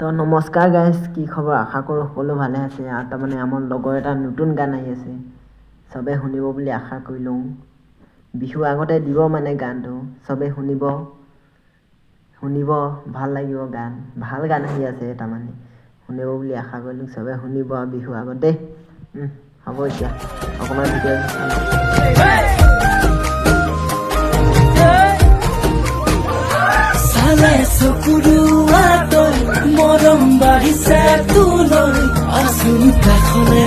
তো নমস্কাৰ গাইজ, কি খবৰ? আশা কৰোঁ সকলো ভালে আছে। আৰু তাৰমানে আমাৰ লগৰ এটা নতুন গান আহি আছে, চবে শুনিব বুলি আশা কৰি লওঁ। বিহু আগতে দিব মানে গানটো, চবে শুনিব, ভাল লাগিব। ভাল গান আহি আছে, তাৰমানে শুনিব বুলি আশা কৰিলোঁ। চবে শুনিব আৰু বিহু আগত দেই। হ'ব এতিয়া অকণমান ভিডিঅ' মৰম বাঢ়িছে তোলৈ আচুন কাষলে